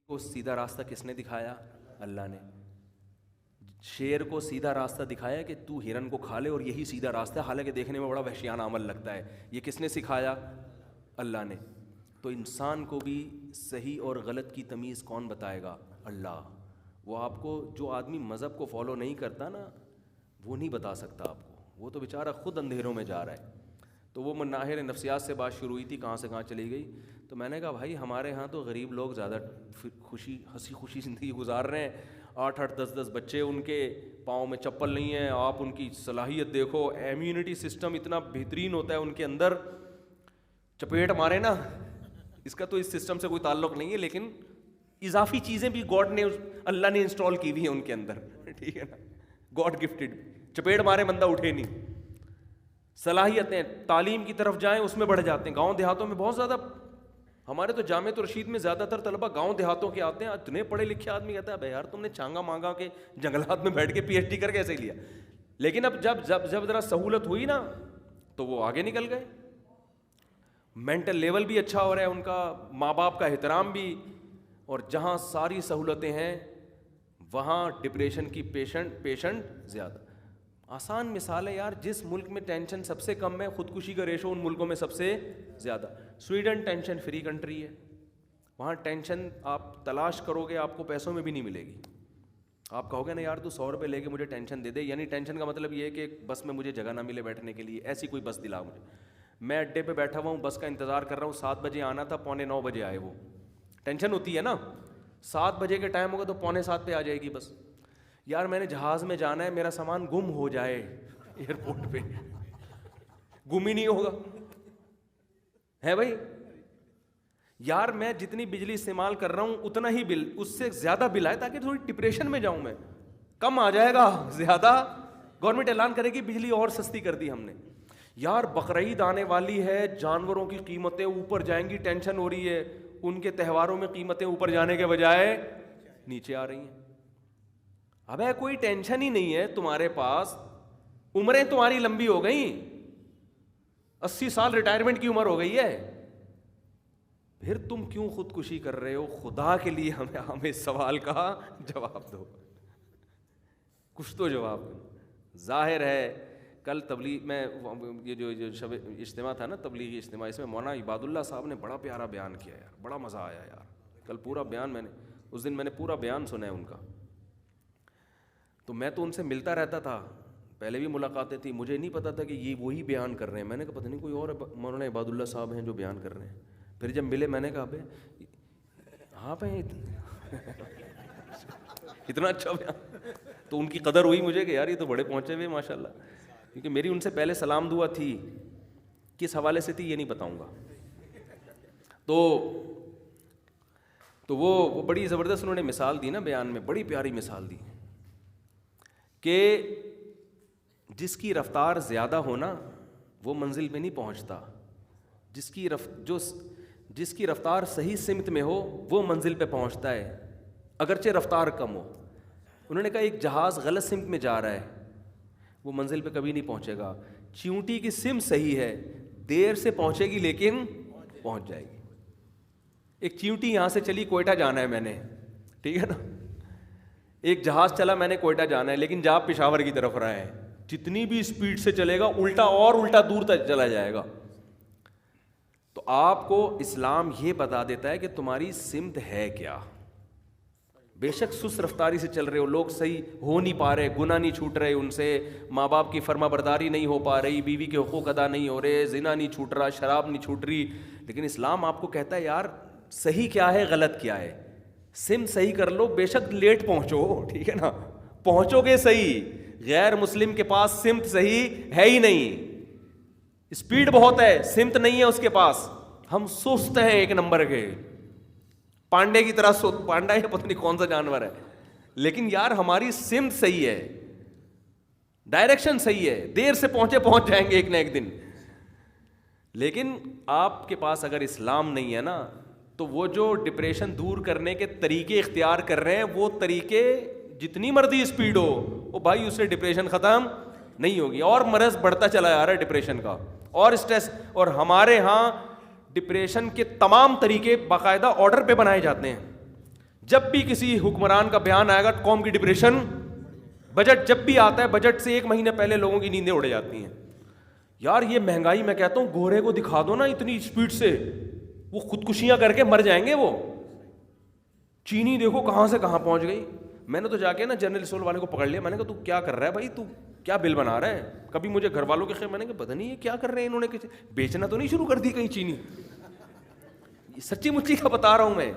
کو سیدھا راستہ کس نے دکھایا؟ اللہ نے. شیر کو سیدھا راستہ دکھایا کہ تو ہرن کو کھا لے اور یہی سیدھا راستہ ہے، حالانکہ دیکھنے میں بڑا وحشیانہ عمل لگتا ہے. یہ کس نے سکھایا؟ اللہ نے. تو انسان کو بھی صحیح اور غلط کی تمیز کون بتائے گا؟ اللہ. وہ آپ کو، جو آدمی مذہب کو فالو نہیں کرتا نا، وہ نہیں بتا سکتا آپ کو، وہ تو بیچارہ خود اندھیروں میں جا رہا ہے. تو وہ مناہر نفسیات سے بات شروع ہوئی تھی، کہاں سے کہاں چلی گئی. تو میں نے کہا بھائی ہمارے ہاں تو غریب لوگ زیادہ ہنسی خوشی زندگی گزار رہے ہیں. 8 10 بچے، ان کے پاؤں میں چپل نہیں ہے، آپ ان کی صلاحیت دیکھو، امیونٹی سسٹم اتنا بہترین ہوتا ہے ان کے اندر، چپیٹ مارے نا. اس کا تو اس سسٹم سے کوئی تعلق نہیں ہے، لیکن اضافی چیزیں بھی گاڈ نے، اللہ نے انسٹال کی ہوئی ہیں ان کے اندر، ٹھیک ہے نا، گاڈ گفٹڈ. چپیٹ مارے بندہ اٹھے نہیں. صلاحیتیں تعلیم کی طرف جائیں اس میں بڑھ جاتے ہیں. گاؤں دیہاتوں میں بہت زیادہ، ہمارے تو جامعۃ الرشید میں زیادہ تر طلبہ گاؤں دیہاتوں کے آتے ہیں. اتنے پڑھے لکھے آدمی کہتا ہے بھائی یار تم نے چانگا مانگا کے جنگلات میں بیٹھ کے پی ایچ ڈی کر کیسے لیا. لیکن اب جب ذرا سہولت ہوئی نا تو وہ آگے نکل گئے. مینٹل لیول بھی اچھا ہو رہا ہے ان کا، ماں باپ کا احترام بھی. اور جہاں ساری سہولتیں ہیں وہاں ڈپریشن کی پیشنٹ زیادہ. آسان مثال ہے یار، جس ملک میں ٹینشن سب سے کم ہے، خودکشی کا ریشو ان ملکوں میں سب سے زیادہ. سویڈن ٹینشن فری کنٹری ہے، وہاں ٹینشن آپ تلاش کرو گے آپ کو پیسوں میں بھی نہیں ملے گی. آپ کہو گے نا یار تو 100 روپے لے کے مجھے ٹینشن دے دے، یعنی ٹینشن کا مطلب یہ ہے کہ بس میں مجھے جگہ نہ ملے بیٹھنے کے لیے، ایسی کوئی بس دلا مجھے. میں اڈے پہ بیٹھا ہوا ہوں، بس کا انتظار کر رہا ہوں، 7 بجے آنا تھا، 8:45 بجے آئے. وہ ٹینشن ہوتی ہے نا. 7 بجے کے ٹائم ہوگا تو 6:45 پہ آ جائے گی بس. یار میں نے جہاز میں جانا ہے، میرا سامان گم ہو جائے ایئرپورٹ پہ، گم ہی نہیں ہوگا ہے بھائی. یار میں جتنی بجلی استعمال کر رہا ہوں اتنا ہی بل، اس سے زیادہ بل آئے تاکہ تھوڑی ڈپریشن میں جاؤں. میں کم آ جائے گا، زیادہ گورنمنٹ اعلان کرے گی بجلی اور سستی کر دی ہم نے. یار بقرعید آنے والی ہے، جانوروں کی قیمتیں اوپر جائیں گی، ٹینشن ہو رہی ہے. ان کے تہواروں میں قیمتیں اوپر جانے کے بجائے نیچے آ رہی ہیں. ابے کوئی ٹینشن ہی نہیں ہے تمہارے پاس، عمریں تمہاری لمبی ہو گئیں، 80 سال ریٹائرمنٹ کی عمر ہو گئی ہے، پھر تم کیوں خودکشی کر رہے ہو؟ خدا کے لیے ہمیں اس سوال کا جواب دو، کچھ تو جواب دو. ظاہر ہے کل تبلیغ میں یہ جو شب اجتماع تھا نا، تبلیغی اجتماع، اس میں مولانا عباد اللہ صاحب نے بڑا پیارا بیان کیا یار، بڑا مزہ آیا یار. کل پورا بیان اس دن میں نے پورا بیان سنا ہے ان کا. تو میں تو ان سے ملتا رہتا تھا، پہلے بھی ملاقاتیں تھیں، مجھے نہیں پتا تھا کہ یہ وہی بیان کر رہے ہیں. میں نے کہا پتہ نہیں کوئی اور مولانا عباد اللہ صاحب ہیں جو بیان کر رہے ہیں. پھر جب ملے میں نے کہا بھائی آپ ہیں اتنا اچھا بیان. تو ان کی قدر ہوئی مجھے کہ یار یہ تو بڑے پہنچے ہوئے ماشاء اللہ. کیونکہ میری ان سے پہلے سلام دعا تھی، کس حوالے سے تھی یہ نہیں بتاؤں گا. تو وہ بڑی زبردست انہوں نے مثال دی نا بیان میں، بڑی پیاری مثال دی کہ جس کی رفتار زیادہ ہونا وہ منزل پہ نہیں پہنچتا، جس کی رفتار صحیح سمت میں ہو وہ منزل پہ پہنچتا ہے اگرچہ رفتار کم ہو. انہوں نے کہا ایک جہاز غلط سمت میں جا رہا ہے، وہ منزل پہ کبھی نہیں پہنچے گا. چیونٹی کی سمت صحیح ہے، دیر سے پہنچے گی لیکن پہنچ جائے گی. ایک چیونٹی یہاں سے چلی، کوئٹہ جانا ہے میں نے، ٹھیک ہے نا، ایک جہاز چلا میں نے کوئٹہ جانا ہے، لیکن جا پشاور کی طرف رہا ہے، جتنی بھی اسپیڈ سے چلے گا الٹا دور تک چلا جائے گا. تو آپ کو اسلام یہ بتا دیتا ہے کہ تمہاری سمت ہے کیا. بے شک سست رفتاری سے چل رہے ہو، لوگ صحیح ہو نہیں پا رہے، گناہ نہیں چھوٹ رہے ان سے، ماں باپ کی فرما برداری نہیں ہو پا رہی، بیوی کے حقوق ادا نہیں ہو رہے، زنا نہیں چھوٹ رہا، شراب نہیں چھوٹ رہی، لیکن اسلام آپ کو کہتا ہے یار صحیح کیا ہے غلط کیا ہے. سمت صحیح کر لو، بے شک لیٹ پہنچو، ٹھیک ہے نا، پہنچو گے صحیح. غیر مسلم کے پاس سمت صحیح ہے ہی نہیں، اسپیڈ بہت ہے، سمت نہیں ہے اس کے پاس. ہم سست ہیں ایک نمبر کے، پانڈے کی طرح پانڈا ہے پتہ نہیں کون سا جانور ہے، لیکن یار ہماری سمت صحیح ہے، ڈائریکشن صحیح ہے، دیر سے پہنچ جائیں گے ایک نہ ایک دن. لیکن آپ کے پاس اگر اسلام نہیں ہے نا تو وہ جو ڈپریشن دور کرنے کے طریقے اختیار کر رہے ہیں وہ طریقے جتنی مرضی اسپیڈ ہو وہ بھائی اس سے ڈپریشن ختم نہیں ہوگی، اور مرض بڑھتا چلا جا رہا ہے ڈپریشن کا اور اسٹریس. اور ہمارے ہاں ڈپریشن کے تمام طریقے باقاعدہ آرڈر پہ بنائے جاتے ہیں. جب بھی کسی حکمران کا بیان آئے گا قوم کی ڈپریشن. بجٹ جب بھی آتا ہے, بجٹ سے 1 مہینے پہلے لوگوں کی نیندیں اڑ جاتی ہیں. یار یہ مہنگائی, میں کہتا ہوں گورے کو دکھا دو نا اتنی اسپیڈ سے, وہ خودکشیاں کر کے مر جائیں گے. وہ چینی دیکھو کہاں سے کہاں پہنچ گئی. میں نے تو جا کے نا جنرل اسٹور والے کو پکڑ لیا, میں نے کہا تو کیا کر رہا ہے بھائی, تو کیا بل بنا رہا ہے. کبھی مجھے گھر والوں کے خیر, میں نے کہا پتہ نہیں یہ کیا کر رہے ہیں انہوں نے, کسی بیچنا تو نہیں شروع کر دی کہیں چینی. سچی مچی کا بتا رہا ہوں میں.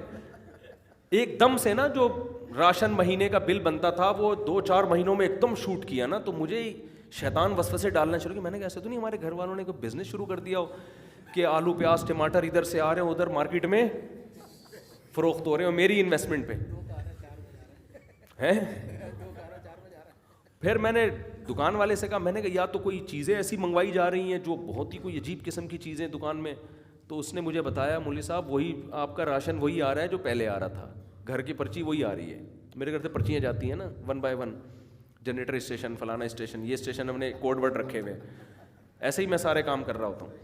ایک دم سے نا جو راشن مہینے کا بل بنتا تھا وہ 2-4 مہینوں میں ایک دم شوٹ کیا نا, تو مجھے شیطان وسوسے ڈالنا شروع کیا. میں نے کہا ایسا تو نہیں ہمارے گھر والوں نے کوئی بزنس شروع کر دیا ہو کہ آلو پیاز ٹماٹر ادھر سے آ رہے ہیں ادھر مارکیٹ میں فروخت ہو رہے ہیں میری انویسٹمنٹ پہ ہیں. پھر میں نے دکان والے سے کہا, میں نے کہا یا تو کوئی چیزیں ایسی منگوائی جا رہی ہیں جو بہت ہی کوئی عجیب قسم کی چیزیں دکان میں. تو اس نے مجھے بتایا مولوی صاحب وہی آپ کا راشن وہی آ رہا ہے جو پہلے آ رہا تھا, گھر کی پرچی وہی آ رہی ہے. میرے گھر سے پرچیاں جاتی ہیں نا 1 by 1, جنریٹر اسٹیشن فلانا اسٹیشن, یہ اسٹیشن ہم نے کوڈ ورڈ رکھے ہوئے, ایسے ہی میں سارے کام کر رہا ہوتا ہوں.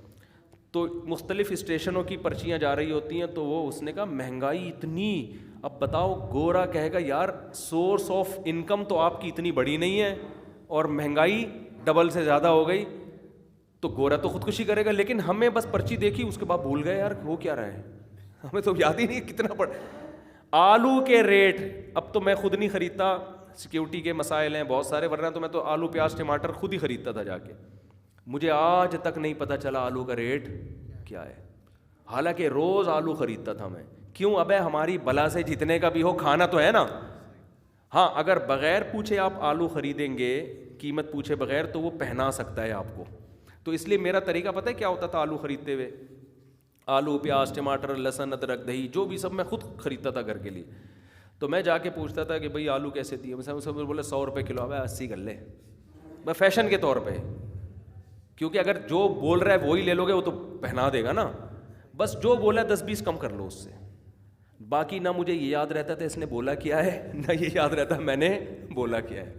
تو مختلف اسٹیشنوں کی پرچیاں جا رہی ہوتی ہیں. تو وہ اس نے کہا مہنگائی اتنی, اب بتاؤ گورا کہے گا یار سورس آف انکم تو آپ کی اتنی بڑی نہیں ہے اور مہنگائی ڈبل سے زیادہ ہو گئی, تو گورا تو خودکشی کرے گا. لیکن ہمیں بس پرچی دیکھی اس کے بعد بھول گئے یار وہ کیا رہا ہے, ہمیں تو یاد ہی نہیں کتنا پڑ. آلو کے ریٹ اب تو میں خود نہیں خریدتا, سیکیورٹی کے مسائل ہیں بہت سارے, ورنہ تو میں تو آلو پیاز ٹماٹر خود ہی خریدتا تھا جا کے. مجھے آج تک نہیں پتہ چلا آلو کا ریٹ کیا ہے, حالانکہ روز آلو خریدتا تھا میں. کیوں, ابے ہماری بلا سے جتنے کا بھی ہو کھانا تو ہے نا. ہاں اگر بغیر پوچھے آپ آلو خریدیں گے, قیمت پوچھے بغیر, تو وہ پہنا سکتا ہے آپ کو. تو اس لیے میرا طریقہ پتہ ہے کیا ہوتا تھا آلو خریدتے ہوئے, آلو پیاز ٹماٹر لہسن ادرک دہی جو بھی سب میں خود خریدتا تھا گھر کے لیے. تو میں جا کے پوچھتا تھا کہ بھئی آلو کیسے دیے, مثلا بولے 100 روپے کلو, اب 80 کر لے, میں فیشن کے طور پہ, کیونکہ اگر جو بول رہا ہے وہی لے لو گے وہ تو پہنا دے گا نا. بس جو بولا 10-20 کم کر لو اس سے. باقی نہ مجھے یہ یاد رہتا تھا اس نے بولا کیا ہے, نہ یہ یاد رہتا میں نے بولا کیا ہے.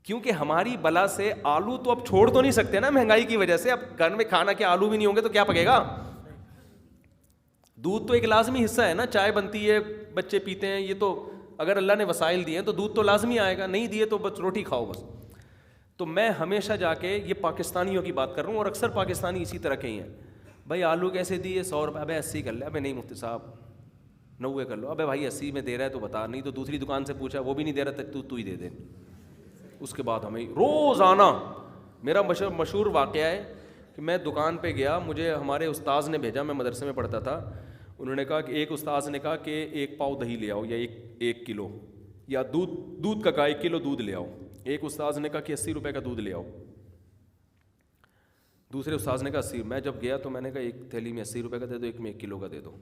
کیونکہ ہماری بلا سے آلو تو اب چھوڑ تو نہیں سکتے نا مہنگائی کی وجہ سے. اب گھر میں کھانا کے آلو بھی نہیں ہوں گے تو کیا پکے گا. دودھ تو ایک لازمی حصہ ہے نا, چائے بنتی ہے بچے پیتے ہیں, یہ تو اگر اللہ نے وسائل دیے ہیں تو دودھ تو لازمی آئے گا, نہیں دیے تو بس روٹی کھاؤ بس. تو میں ہمیشہ جا کے, یہ پاکستانیوں کی بات کر رہا ہوں اور اکثر پاکستانی اسی طرح کے ہی ہیں, بھائی آلو کیسے دیے 100 روپے, ابے 80 کر لے, ابے نہیں مفتی صاحب 90 کر لو, ابے بھائی 80 میں دے رہا ہے تو بتا, نہیں تو دوسری دکان سے پوچھا وہ بھی نہیں دے رہا تو ہی دے دے. اس کے بعد ہمیں روزانہ, میرا مشہور واقعہ ہے کہ میں دکان پہ گیا, مجھے ہمارے استاذ نے بھیجا, میں مدرسے میں پڑھتا تھا. انہوں نے کہا کہ ایک استاذ نے کہا کہ 1 پاؤ دہی لے آؤ یا 1 کلو, یا دودھ کا کہا 1 کلو دودھ لے آؤ. ایک استاذ نے کہا کہ 80 روپے کا دودھ لے آؤ, دوسرے استاذ نے کہا 80. میں جب گیا تو میں نے کہا ایک تھیلی میں 80 روپے کا دے دو, ایک میں 1 کلو کا دے دو,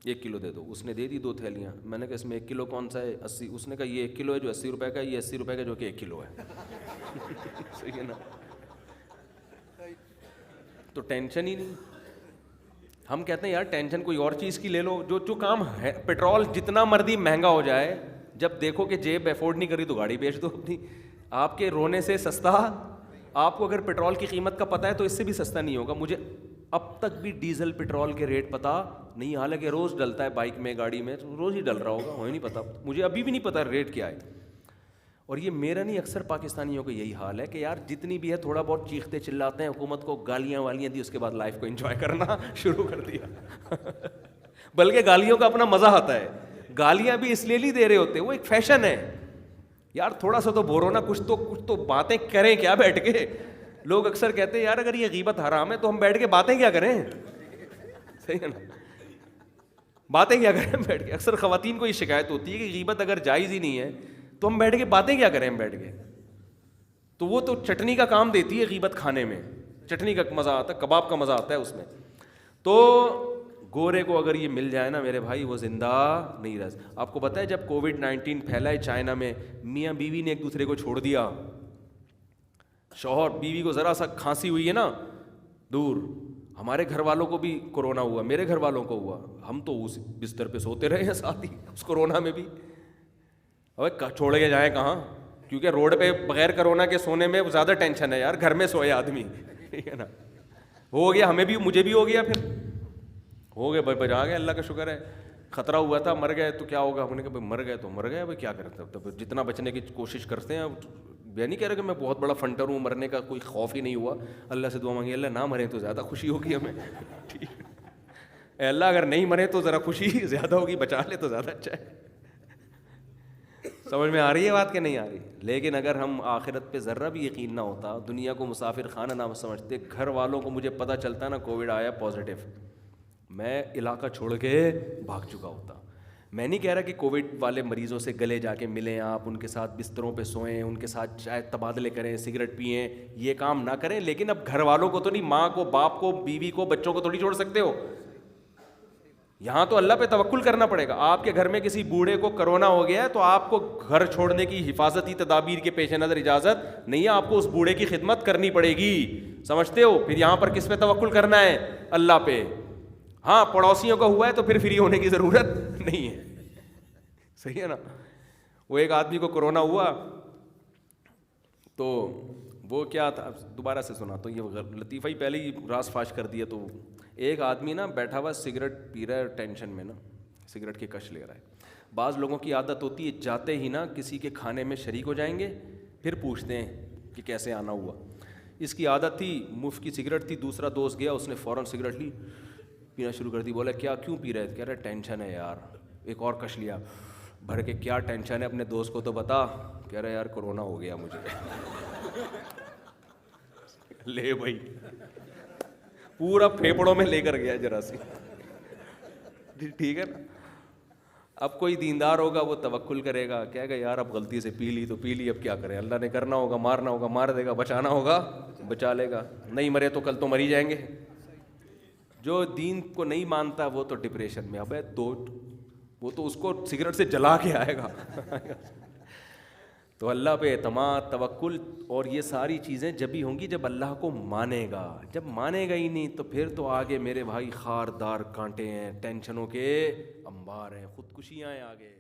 1 کلو دے دو. اس نے دے دی 2 تھیلیاں. میں نے کہا اس میں 1 کلو کون سا ہے 80. اس نے کہا یہ 1 کلو ہے جو 80 روپے کا ہے, یہ 80 روپے کا جو کہ 1 کلو ہے. صحیح ہے نا, تو ٹینشن ہی نہیں. ہم کہتے ہیں یار ٹینشن کوئی اور چیز کی لے لو, جو کام ہے. پیٹرول جتنا مرضی مہنگا ہو جائے, جب دیکھو کہ جیب افورڈ نہیں کری تو گاڑی بیچ دو اپنی. آپ کے رونے سے سستا, آپ کو اگر پیٹرول کی قیمت کا پتہ ہے تو اس سے بھی سستا نہیں ہوگا. مجھے اب تک بھی ڈیزل پیٹرول کے ریٹ پتہ نہیں, حالانکہ روز ڈلتا ہے بائک میں گاڑی میں, روز ہی ڈل رہا ہوگا, وہی نہیں پتہ مجھے, ابھی بھی نہیں پتہ ریٹ کیا ہے. اور یہ میرا نہیں, اکثر پاکستانیوں کا یہی حال ہے کہ یار جتنی بھی ہے تھوڑا بہت چیختے چلاتے ہیں, حکومت کو گالیاں والیاں دی, اس کے بعد لائف کو انجوائے کرنا شروع کر دیا. بلکہ گالیوں کا اپنا مزہ آتا ہے, گالیاں بھی اس لیے نہیں دے رہے ہوتے, وہ ایک فیشن ہے. یار تھوڑا سا تو بورو نا, کچھ تو باتیں کریں کیا بیٹھ کے. لوگ اکثر کہتے ہیں یار اگر یہ غیبت حرام ہے تو ہم بیٹھ کے باتیں کیا کریں. صحیح ہے نا, باتیں کیا کریں بیٹھ کے. اکثر خواتین کو یہ شکایت ہوتی ہے کہ غیبت اگر جائز ہی نہیں ہے تو ہم بیٹھ کے باتیں کیا کریں. ہم بیٹھ کے تو وہ تو چٹنی کا کام دیتی ہے غیبت کھانے میں, چٹنی کا مزہ آتا ہے, کباب کا مزہ آتا ہے اس میں. تو گورے کو اگر یہ مل جائے نا میرے بھائی, وہ زندہ نہیں رہ. آپ کو پتہ ہے جب کووڈ-19 پھیلا ہے چائنا میں, میاں بیوی نے ایک دوسرے کو چھوڑ دیا. شوہر بیوی کو ذرا سا کھانسی ہوئی ہے نا دور, ہمارے گھر والوں کو بھی کورونا ہوا, میرے گھر والوں کو ہوا, ہم تو اس بستر پہ سوتے رہے ہیں ساتھ ہی اس کورونا میں بھی. ابے چھوڑ کے جائیں کہاں, کیونکہ روڈ پہ بغیر کورونا کے سونے میں زیادہ ٹینشن ہے یار, گھر میں سوئے آدمی. ٹھیک ہے نا, ہو گیا ہمیں بھی, مجھے بھی ہو گیا, پھر ہو گئے, بچا گئے, اللہ کا شکر ہے. خطرہ ہوا تھا مر گئے تو کیا ہوگا. ہم نے کہا بھائی مر گئے تو مر گئے, بھائی کیا کرتے ہیں, تو جتنا بچنے کی کوشش کرتے ہیں. میں نہیں کہہ رہا کہ میں بہت بڑا فنٹر ہوں, مرنے کا کوئی خوف ہی نہیں ہوا. اللہ سے دعا مانگی اللہ نہ مریں تو زیادہ خوشی ہوگی ہمیں. اے اللہ اگر نہیں مرے تو ذرا خوشی زیادہ ہوگی, بچا لے تو زیادہ اچھا ہے. سمجھ میں آ رہی ہے بات کہ نہیں آ رہی؟ لیکن اگر ہم آخرت پہ ذرہ بھی یقین نہ ہوتا, دنیا کو مسافر خانہ نہ سمجھتے, گھر والوں کو مجھے پتہ چلتا نا کووڈ آیا پازیٹیو, میں علاقہ چھوڑ کے بھاگ چکا ہوتا. میں نہیں کہہ رہا کہ کووڈ والے مریضوں سے گلے جا کے ملیں آپ, ان کے ساتھ بستروں پہ سوئیں, ان کے ساتھ چائے تبادلے کریں, سگریٹ پئیں, یہ کام نہ کریں. لیکن اب گھر والوں کو تو نہیں, ماں کو, باپ کو, بیوی کو, بچوں کو تھوڑی چھوڑ سکتے ہو. یہاں تو اللہ پہ توکل کرنا پڑے گا. آپ کے گھر میں کسی بوڑھے کو کرونا ہو گیا ہے تو آپ کو گھر چھوڑنے کی حفاظتی تدابیر کے پیش نظر اجازت نہیں ہے, آپ کو اس بوڑھے کی خدمت کرنی پڑے گی. سمجھتے ہو؟ پھر یہاں پر کس پہ توکل کرنا ہے؟ اللہ پہ. ہاں پڑوسیوں کا ہوا ہے تو پھر فری ہونے کی ضرورت نہیں ہے. صحیح ہے نا. وہ ایک آدمی کو کرونا ہوا تو وہ کیا تھا, دوبارہ سے سنا تو یہ لطیفہ ہی پہلے ہی راز فاش کر دیا. تو ایک آدمی نا بیٹھا ہوا سگریٹ پی رہا ہے, ٹینشن میں نا سگریٹ کی کش لے رہا ہے. بعض لوگوں کی عادت ہوتی ہے جاتے ہی نا کسی کے کھانے میں شریک ہو جائیں گے, پھر پوچھتے ہیں کہ کیسے آنا ہوا. اس کی عادت تھی, مفت کی سگریٹ تھی. دوسرا دوست گیا, اس نے فوراً سگریٹ لی, پینا شروع کر دی. بولا کیا کیوں پی رہے؟ کہہ رہے ٹینشن ہے یار. ایک اور کش لیا بھر کے, کیا ٹینشن ہے اپنے دوست کو تو بتا. کہہ رہے یار کرونا ہو گیا مجھے. لے بھائی, پورا پھیپڑوں میں لے کر گیا ذرا سی. ٹھیک ہے نا. اب کوئی دیندار ہوگا وہ توکل کرے گا, کہے گا یار اب غلطی سے پی لی تو پی لی, اب کیا کریں, اللہ نے کرنا ہوگا مارنا ہوگا مار دے گا, بچانا ہوگا بچا لے گا. نہیں مرے تو کل تو مر ہی جائیں گے. جو دین کو نہیں مانتا وہ تو ڈپریشن میں. اب وہ تو اس کو سگریٹ سے جلا کے آئے گا. تو اللہ پہ اعتماد, توکل, اور یہ ساری چیزیں جب ہی ہوں گی جب اللہ کو مانے گا. جب مانے گا ہی نہیں تو پھر تو آگے میرے بھائی خاردار کانٹے ہیں, ٹینشنوں کے انبار ہیں, خودکشیاں ہیں آگے.